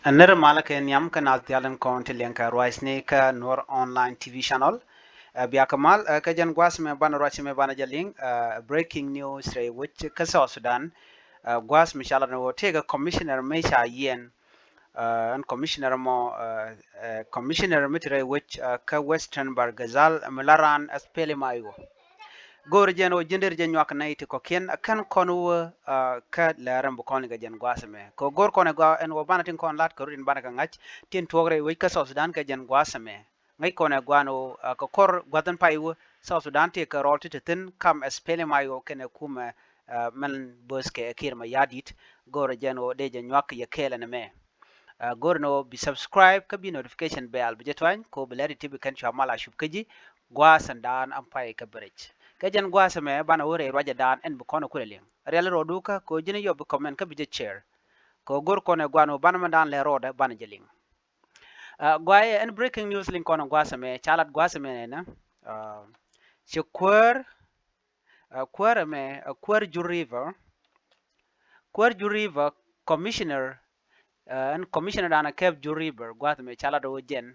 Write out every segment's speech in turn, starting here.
Another Malaka Nyam kanal tialan konti lenka roisne ka Nuer online TV channel. Biakamal kajan gwas me bana rochi me bana jaling breaking news re which ka South Sudan gwas mishala no tega commissioner mecha yiɛn and commissioner mo commissioner mitre which ka Western Bargazal Milaran aspeli mayo. Gor jen o jinder jen nyak na iti ko ken kan konu ka laram bu kon ga jen gwasame ko gor kon ga en wo banatin kon lat ko rin banaka ngach tin togre we ka South Sudan ka jen gwasame ngai kon ga no ko kor gwadan paiwo South Sudan te ka rolti tin kam espele mayo ken kuma man boske kirma yadit gor jen o de jen nyak ye kele na me gor no bi subscribe ka bi notification bell bi jetwan ko biladi tibi kan chamala shubkaji gwasan dan ampai ka bridge kajan gwasa me bana wore roja dan en bu kono kulelin real roduka ko jini yob comment ka bije chair ko gor kono gwano bana man dan le roda bana jeling gwaye en breaking news link kono gwasa me chalat gwasa me na ci kwar me kwar ju river commissioner en commissioner dana kep ju river gwasa me chalat o jen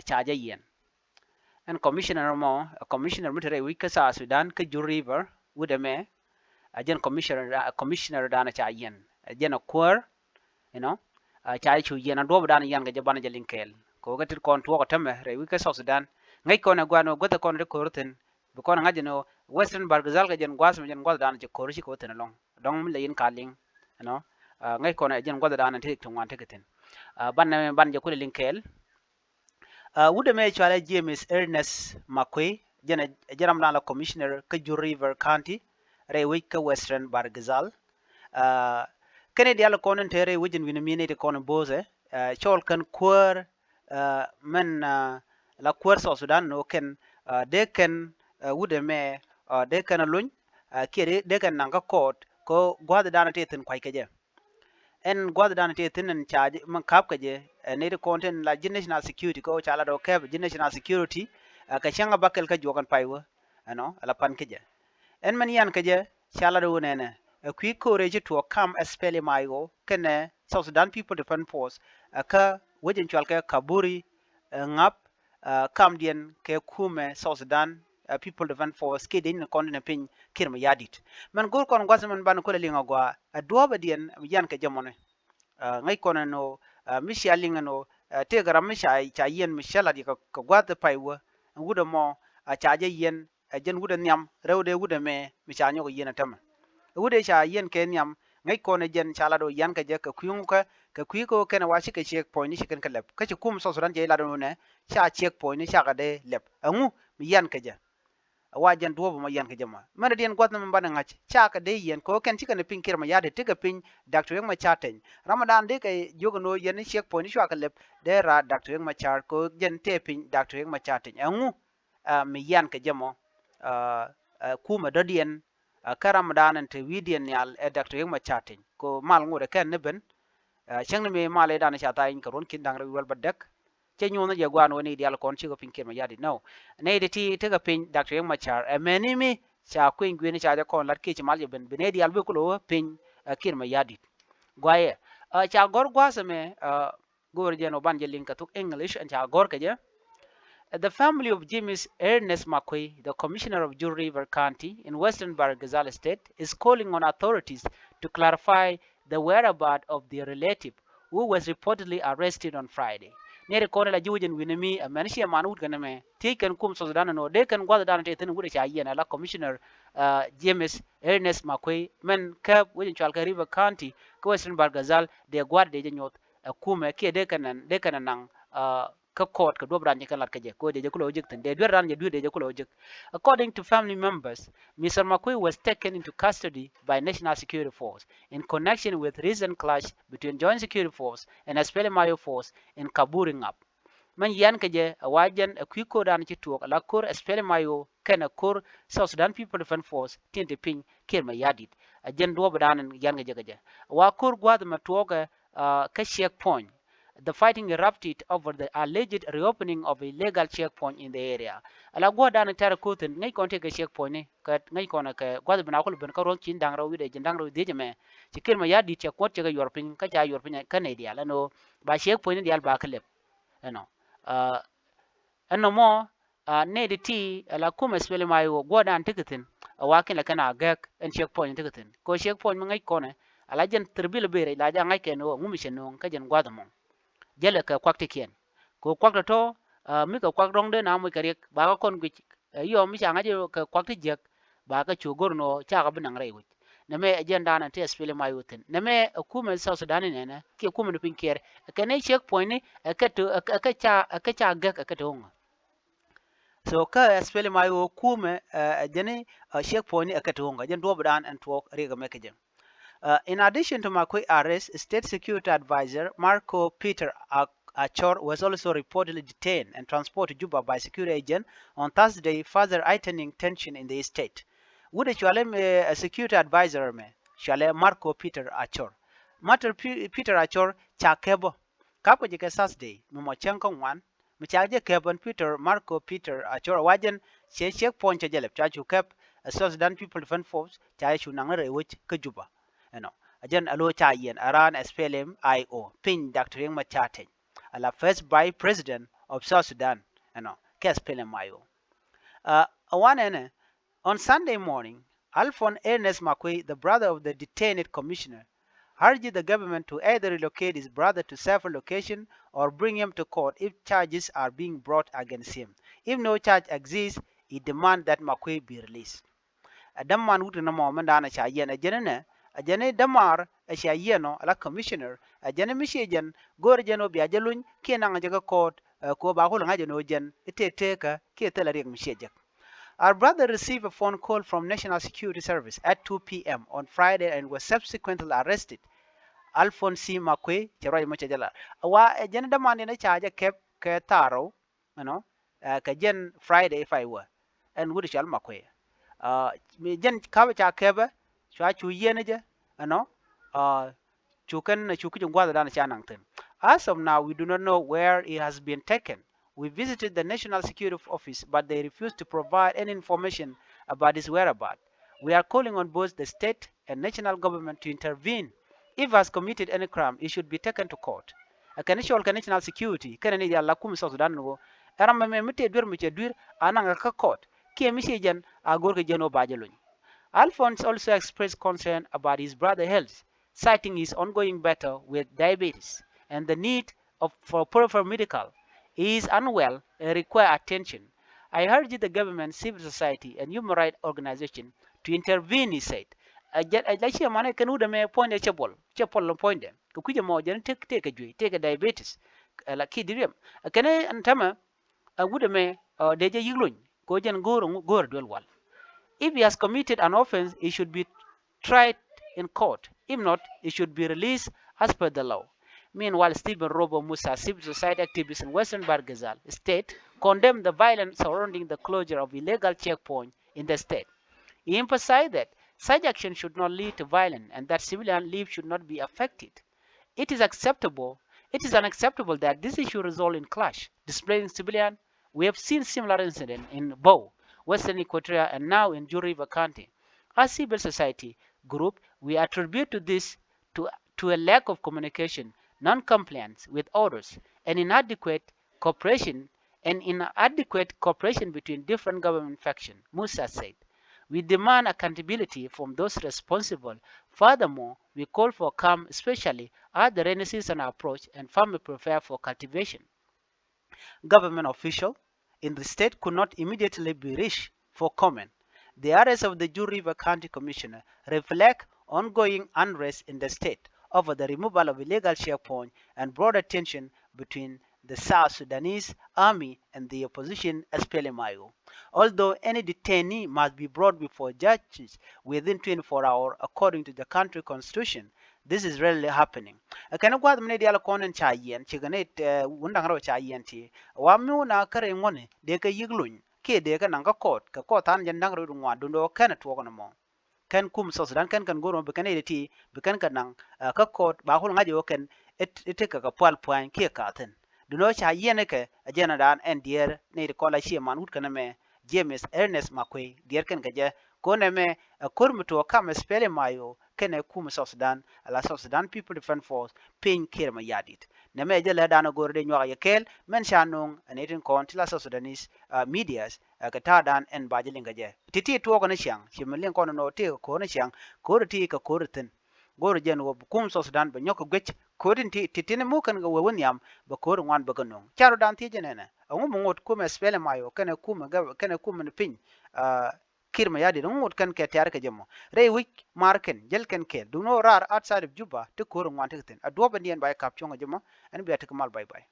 chaja yen and commissioner mo commissioner mutere wika sa Sudan ka ju river wude me ajen commissioner dana cha yen ajen kwar you know cha chu yen do dana yan ga jabana jelinkel ko gatir kon to ko tame re wika sa Sudan ngai ko na gwano gota kon re korten bu kon ngaje no Western Bargazal ga jen gwas me jen gwal dana je korshi ko ten long dong le yin kaling you know ngai ko na jen gwal dana te to wan te keten ban je ko linkel wude me chwala James Ernest Makwe jena jaram na la commissioner ka Ju River County re ka Western Bargazal kene dial konen tere wujin wini mine de konen boze chol kan kwar men la kwar so Sudan no ken de ken wude me de ken luny kire de ken nanga court ko gwada dana teten kwai keje en gwada dana teten en charge man kap keje ne de content la national security ko chala do keb national security ka changa bakel ka jogan paiwa ano ala pan keje en man yan keje chala do nene kwi courage to come espele mayo kene South Sudan People Defense Force ka wajin chwal ka kaburi ngap kam dien ke kume South Sudan People Defense Force ke din kon ne pin kirma yadit man gor kon gwasman ban ko linga gwa adoba dien yan ke jamone ngai kono no mishi alinga no te gara mishi ai cha yen mishala di ka gwata paiwa wuda mo a chaje yen jen wuda nyam rewde wuda me mi cha nyogo yen tama wuda cha yen ke nyam ngai kono jen chala do yan ka je ka kuyunka ka kuyiko ken washi ka check point shi kan kalab ka ci kum so suran je la do ne cha check point sha ka de leb angu mi yan ka je wajan duobo ma yan ka jama mana dien gwatna man bana ngach chaka de yen ko ken tika ne pinkir ma yade tika pin dr yang ma chaten ramadan de kay jogo no yen check point shwa ka lep de ra dr yang ma char ko jen te pin dr yang ma chaten angu mi yan ka jamo kuma do dien ka ramadan te widien yal e dr yang ma chaten ko mal ngode ken ne ben chang me male dana chata in karon kin dang wal badek che nyona je gwan woni dial kon chi ko pinkir ma yadi no ne de ti te ga pin dr yang machar e meni mi cha kuin gwen cha de kon lat ki mal je ben bene dial be ko pin kir ma yadi gwaye cha gor gwasa me gor je no ban je link to English and cha gor ke je the family of James Ernest Makwe, the commissioner of Ju River County in Western Bargazal State, is calling on authorities to clarify the whereabouts of their relative who was reportedly arrested on Friday. Nere kone la jujin winimi a manshi a manut ganame taken kum so dana no de kan gwada dana tetin wuda cha yana la commissioner James Ernest Makwe men kab wujin chalka River County ko Western Bargazal de gwada de nyot kume ke de kan nang ka court ka dobran je kalat kaje ko de kulo jik tan de ran je de kulo jik according to family members Mr. Makwe was taken into custody by National Security Force in connection with recent clash between Joint Security Force and SPLMIO Force in Kaburing up man yan kaje wajen kwiko dan ci tuok la kor SPLMIO kana kor South Sudan People Defense Force tinte pin kirma yadit a jen do dan yan gaje gaje wa kor gwad ma tuoka ka checkpoint the fighting erupted over the alleged reopening of a illegal checkpoint in the area. Ala gwa dan tara kutin ngai kon take checkpoint ne ka ngai kon ka gwa bina ko ben ka ron chin dang rawi de jindang rawi de jeme tikir ma ya di checkpoint ga yorpin ka ja yorpin ka ne dia lano ba checkpoint ne dia ba ka lep no anno mo ne de ti ala kuma spele mayo gwa dan tikitin wakin la kana gak en checkpoint tikitin ko checkpoint ngai kon ala jen terbil bere la ja ngai ken o ngumi shenno ka jen gwa da mo jele ka kwakti kien ko kwakta to mi ka kwak rong de na mo kariek ba ka kon gwich yo mi changa je ka kwakti jek ba ka chu gorno cha ka binang rai wich na me agenda na te spele mayutin na me kuma South Sudan ne na ke kuma no pinker ka ne checkpoint ne ka to ka cha ga ka to ngo so ka spele mayu kuma jene checkpoint ne ka to ngo jen do budan and talk rega me ka jen. In addition to Makwe arrest, State Security Advisor Marco Peter Achor was also reportedly detained and transported to Juba by security agent on Thursday, further heightening tension in the state. Would a security advisor me shale Marco Peter Achor. Matter Peter Achor chakebo. Kapo jike Thursday, mumochenko one. Michaje kebon Peter Marco Peter Achor wajen check point chajelep chachu kep South Sudan People Defense Force chachu nangare which kajuba. Ajan alo cha yiɛn aran SPLM IO pin Dr. Riek Machar ala first vice president of South Sudan ke SPLM IO on Sunday morning Alphonse Ernest Makwe, the brother of the detained commissioner, urged the government to either relocate his brother to safer location or bring him to court if charges are being brought against him. If no charge exists, he demands that Makwe be released. Adam man wutu na moment ana cha yiɛn ajene damar asha yeno ala commissioner ajene mishejen gor jeno bi ajelun kenanga jaga court ko ba ko ngaje no jen teka ke tela rek mishejek. Our brother received a phone call from National Security Service at 2 p.m. on Friday and was subsequently arrested. Alphonse Makwe cheroy mo chejala wa ajene damande na chaja ke taro ka jen Friday if I were and would shall Makwe me jen kawa cha keba chwa chu yeneje as of now, we do not know where he has been taken. We visited the National Security Office, but they refused to provide any information about his whereabouts. We are calling on both the state and national government to intervene. If he has committed any crime, he should be taken to court. National security, South Sudan no. Court. Alphonse also expressed concern about his brother's health, citing his ongoing battle with diabetes and the need for proper medical. He is unwell and requires attention. I urge the government, civil society, and human rights organizations to intervene, he said. Take a diabetes. If he has committed an offense, he should be tried in court. If not, he should be released as per the law. Meanwhile, Stephen Robo Musa, civil society activist in Western Bargazal state, condemned the violence surrounding the closure of illegal checkpoints in the state. He emphasized that such action should not lead to violence and that civilian lives should not be affected. It is unacceptable that this issue result in clash, displacing civilians. We have seen similar incidents in Bow, Western Equatoria, and now in Juru River County. As civil society group, we attribute to this to a lack of communication, non-compliance with orders, and inadequate cooperation between different government factions, Musa said. We demand accountability from those responsible. Furthermore, we call for calm, especially as the rainy season approach and farmers prepare for cultivation. Government officials in the state could not immediately be reached for comment. The arrest of the Juru River County Commissioner reflects ongoing unrest in the state over the removal of illegal checkpoints and broader tension between the South Sudanese army and the opposition SPLM-IO. Although any detainee must be brought before judges within 24 hours according to the country constitution, this is rarely happening. Kana gwad mne diala konen cha yiɛn chiganet wundang ro cha yiɛn ti wa mu na kare ngone de ka yiglun ke de ka nanga court ka court an jandang ro ngwa dundo kana to kono mo kan kum South Sudan kan goro be kan editi be kan nang ka kot ba hol ngaji oken ete ka pal point ke ka ten du no cha yene ke ajena dan en dier ne de kola chi man hut kana me James Ernest Makwe dier kan gaje ko ne me kurmuto kam spele mayo kene kum South Sudan ala South Sudan People Defense Force pin kirma yadit ne me je le dana goro de nyoga yekel men shanung anetin kon tila South Sudanese medias ka ta dan en bajilinga je titi to ko ne chang chimlin ko no te ko ne chang ko ti ka ko tin goro jen wo kum South Sudan be nyoko gwech ko din ti titine mu kan ga won yam ba ko ngwan ba ganong charo dan ti jenene ngu mo ngot kum spele mayo kene kum ga kene kum ne pin kirma yadi ngot kan ke tiar ka jemo re week marken jel ken ke do no rar outside of Juba to ko ngwan tin a do ba dien ba kap chonga jemo an bi atik mal bye bye